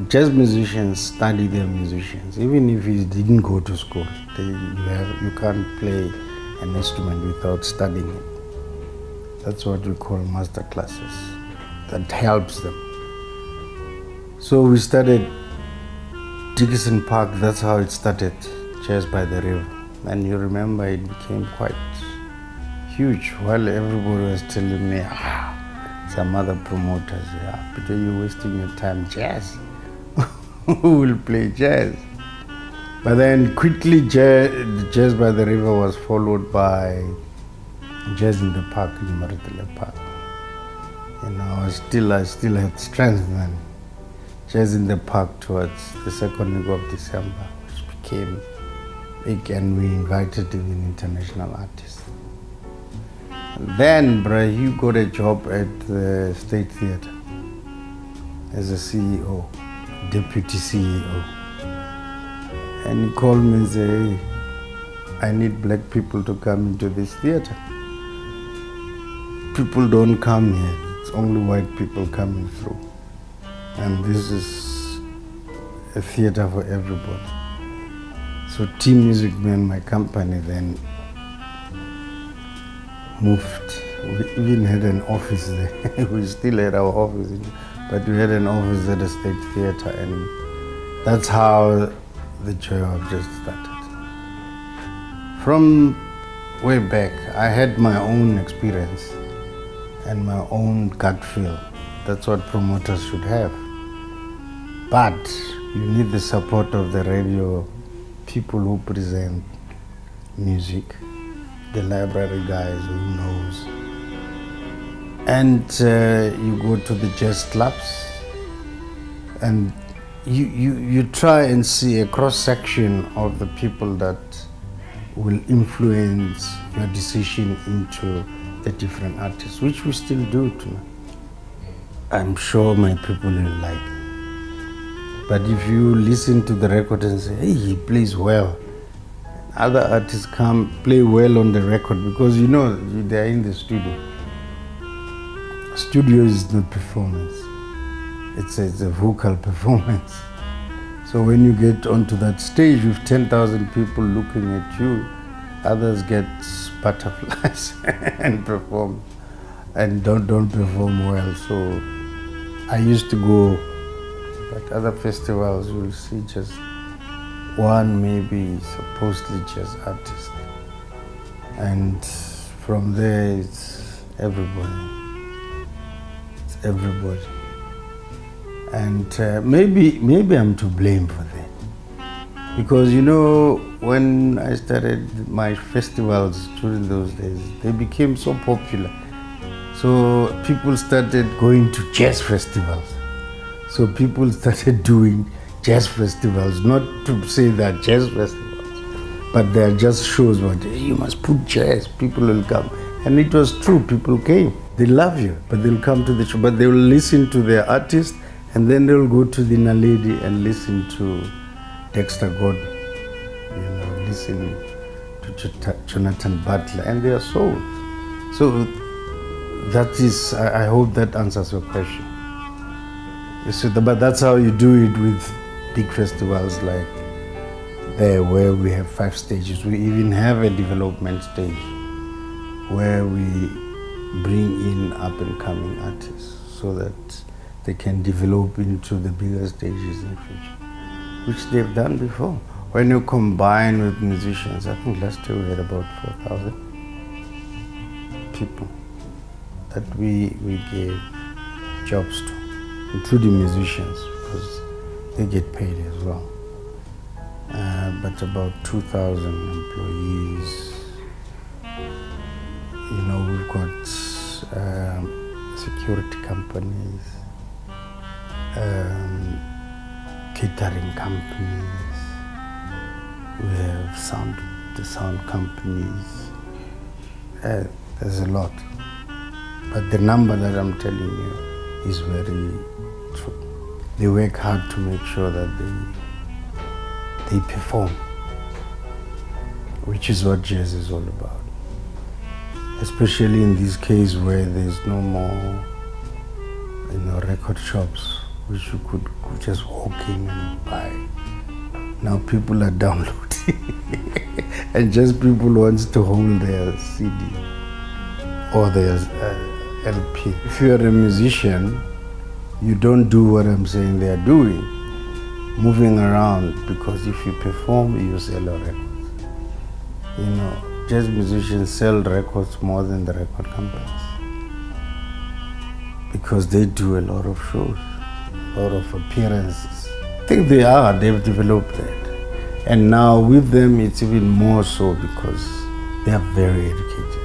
Jazz musicians study their musicians. Even if you didn't go to school, you can't play an instrument without studying it. That's what we call masterclasses. That helps them. So we started Dickinson Park. That's how it started, Jazz by the River. And you remember it became quite huge. While everybody was telling me, some other promoters, Peter, you're wasting your time, jazz. Who will play jazz? But then quickly Jazz by the River was followed by Jazz in the Park in Maritile Park. I still had strength then. Jazz in the Park towards the second week of December, which became big, and we invited even international artists. And then, he got a job at the State Theatre as a CEO. Deputy CEO, and he called me and said, hey, I need black people to come into this theater. People don't come here, it's only white people coming through. And this is a theater for everybody. So T-Music Man, my company, then moved. We even had an office there. We still had our office, but we had an office at the State Theatre, and that's how the joy of jazz started. From way back, I had my own experience and my own gut feel. That's what promoters should have. But you need the support of the radio people who present music, the library guys who knows. And you go to the jazz clubs, and you try and see a cross-section of the people that will influence your decision into the different artists, which we still do tonight. I'm sure my people will like it. But if you listen to the record and say, hey, he plays well, other artists come play well on the record, because they're in the studio. Studio is not performance. It's a vocal performance. So when you get onto that stage with 10,000 people looking at you, others get butterflies and perform and don't perform well. So I used to go at other festivals, you'll see just one maybe supposedly jazz artist. And from there it's everybody. Everybody. And maybe I'm to blame for that, because when I started my festivals during those days, they became so popular, so people started going to jazz festivals. So people started doing jazz festivals, not to say that jazz festivals, but they're just shows where you must put jazz, people will come. And it was true, people came. They love you, but they'll come to the show, but they will listen to their artist, and then they'll go to the Naledi and listen to Dexter Gordon, listen to Jonathan Butler, and they are sold. So that is, I hope that answers your question. But that's how you do it with big festivals like there, where we have 5 stages. We even have a development stage where we bring in up-and-coming artists so that they can develop into the bigger stages in the future, which they've done before. When you combine with musicians, I think last year we had about 4,000 people that we gave jobs to, including musicians, because they get paid as well. But about 2,000 employees. We've got security companies, catering companies, we have the sound companies. There's a lot. But the number that I'm telling you is very true. They work hard to make sure that they perform. which is what jazz is all about. Especially in this case where there's no more, record shops which you could just walk in and buy. Now people are downloading and just people wants to hold their CD or their LP. If you're a musician, you don't do what I'm saying they are doing, moving around, because if you perform, you sell a record. Jazz musicians sell records more than the record companies because they do a lot of shows, a lot of appearances. I think they've developed that. And now with them, it's even more so because they are very educated.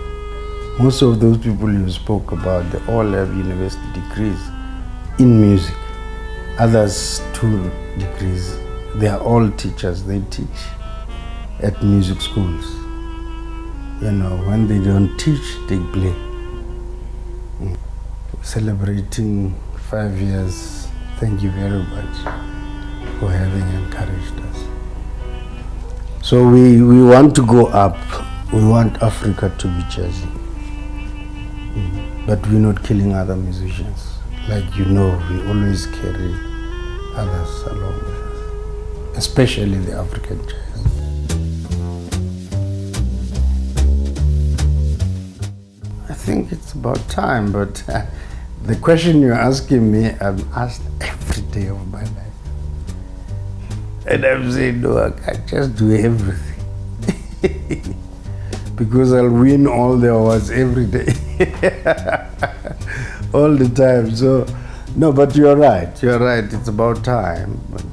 Most of those people you spoke about, they all have university degrees in music. Others 2 degrees. They are all teachers. They teach at music schools. When they don't teach, they play. Celebrating 5 years. Thank you very much for having encouraged us. So we want to go up. We want Africa to be jazzy. But we're not killing other musicians. Like we always carry others along with us, especially the African jazz. I think it's about time, but the question you're asking me, I'm asked every day of my life. And I'm saying, no, I can't just do everything. Because I'll win all the awards every day. All the time. So, no, but you're right, it's about time. But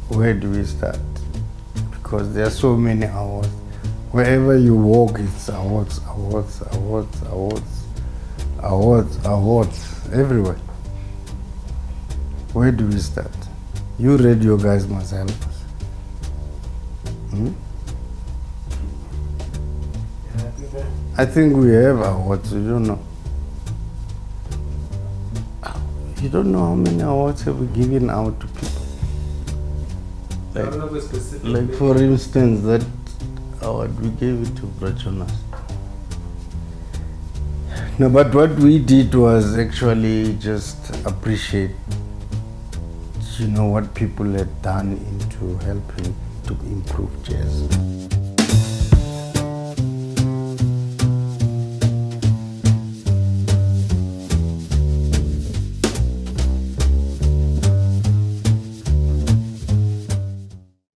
where do we start? Because there are so many awards. Wherever you walk, it's awards everywhere. Where do we start? You radio guys must help us. I think we have awards, you don't know. You don't know how many awards have we given out to people? Like for instance, that award we gave it to Brachonas. No, but what we did was actually just appreciate, what people had done into helping to improve jazz.